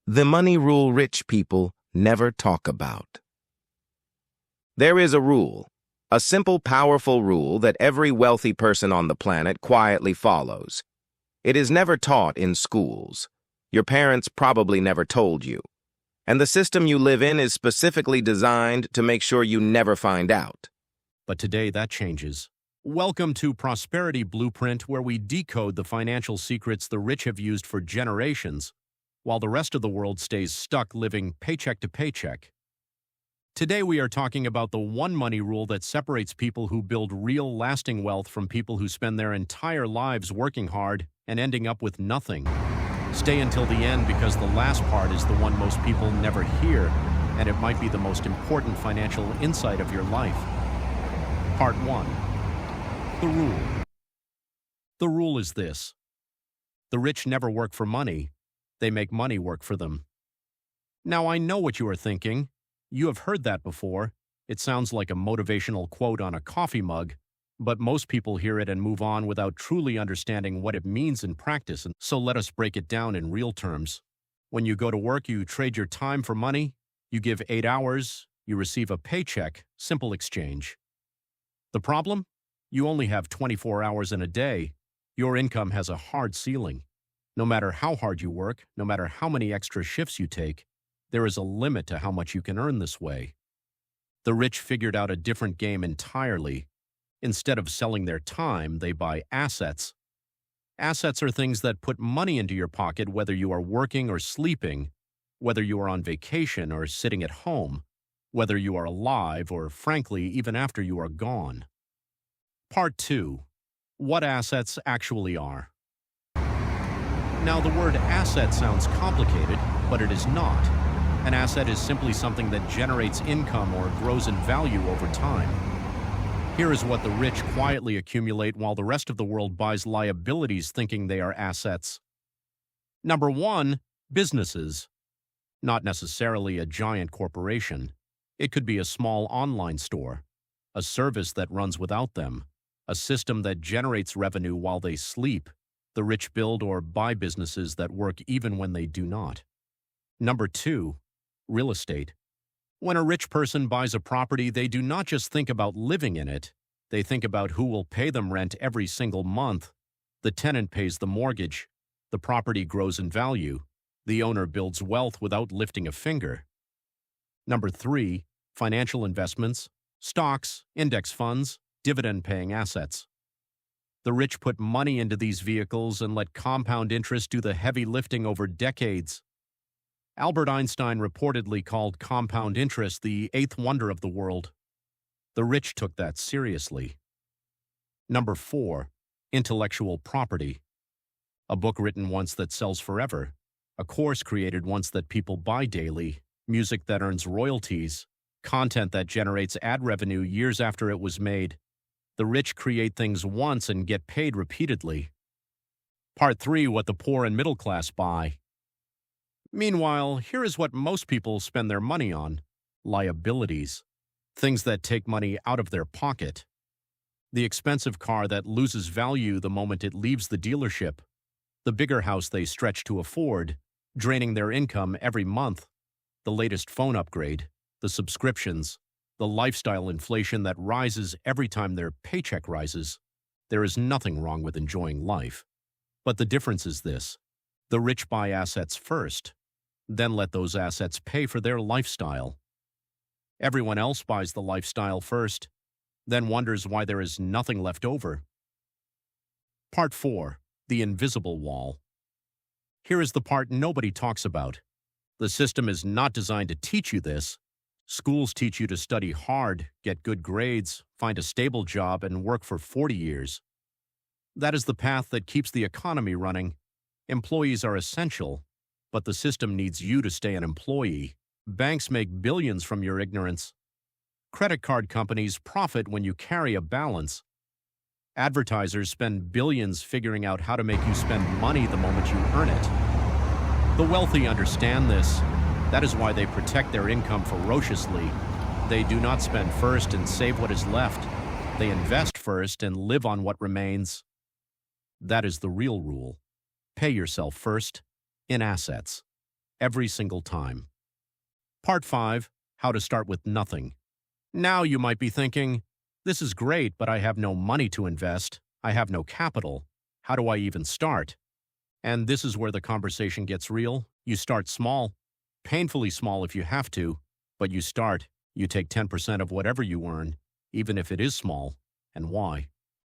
The money rule rich people never talk about. There is a simple, powerful rule that every wealthy person on the planet quietly follows. It is never taught in schools. Your parents probably never told you. And the system you live in is specifically designed to make sure you never find out. But today that changes. Welcome to Prosperity Blueprint, where we decode the financial secrets the rich have used for generations, while the rest of the world stays stuck living paycheck to paycheck. Today we are talking about the one money rule that separates people who build real, lasting wealth from people who spend their entire lives working hard and ending up with nothing. Stay until the end, because the last part is the one most people never hear, and it might be the most important financial insight of your life. Part 1. The rule. The rule is this: the rich never work for money, they make money work for them. Now, I know what you are thinking. You have heard that before. It sounds like a motivational quote on a coffee mug, but most people hear it and move on without truly understanding what it means in practice. And so let us break it down in real terms. When you go to work, you trade your time for money. You give 8 hours, you receive a paycheck, simple exchange. The problem? You only have 24 hours in a day. Your income has a hard ceiling. No matter how hard you work, no matter how many extra shifts you take, there is a limit to how much you can earn this way. The rich figured out a different game entirely. Instead of selling their time, they buy assets. Assets are things that put money into your pocket, whether you are working or sleeping, whether you are on vacation or sitting at home, whether you are alive or, frankly, even after you are gone. Part 2. What assets actually are. Now, the word asset sounds complicated, but it is not. An asset is simply something that generates income or grows in value over time. Here is what the rich quietly accumulate while the rest of the world buys liabilities thinking they are assets. Number 1, businesses. Not necessarily a giant corporation. It could be a small online store, a service that runs without them, a system that generates revenue while they sleep. The rich build or buy businesses that work even when they do not. Number 2, real estate. When a rich person buys a property, they do not just think about living in it. They think about who will pay them rent every single month. The tenant pays the mortgage. The property grows in value. The owner builds wealth without lifting a finger. Number 3, financial investments, stocks, index funds, dividend-paying assets. The rich put money into these vehicles and let compound interest do the heavy lifting over decades. Albert Einstein reportedly called compound interest the eighth wonder of the world. The rich took that seriously. Number 4, intellectual property. A book written once that sells forever. A course created once that people buy daily. Music that earns royalties. Content that generates ad revenue years after it was made. The rich create things once and get paid repeatedly. Part 3, what the poor and middle class buy. Meanwhile, here is what most people spend their money on: liabilities. Things that take money out of their pocket. The expensive car that loses value the moment it leaves the dealership. The bigger house they stretch to afford, draining their income every month. The latest phone upgrade. The subscriptions. The lifestyle inflation that rises every time their paycheck rises. There is nothing wrong with enjoying life. But the difference is this: the rich buy assets first, then let those assets pay for their lifestyle. Everyone else buys the lifestyle first, then wonders why there is nothing left over. Part 4. The invisible wall. Here is the part nobody talks about. The system is not designed to teach you this. Schools teach you to study hard, get good grades, find a stable job, and work for 40 years. That is the path that keeps the economy running. Employees are essential, but the system needs you to stay an employee. Banks make billions from your ignorance. Credit card companies profit when you carry a balance. Advertisers spend billions figuring out how to make you spend money the moment you earn it. The wealthy understand this. That is why they protect their income ferociously. They do not spend first and save what is left. They invest first and live on what remains. That is the real rule. Pay yourself first in assets. every single time. Part 5, How to Start with Nothing. Now you might be thinking, this is great, but I have no money to invest. I have no capital. How do I even start? And this is where the conversation gets real. You start small, painfully small if you have to, but you start. You take 10% of whatever you earn, even if it is small. And why?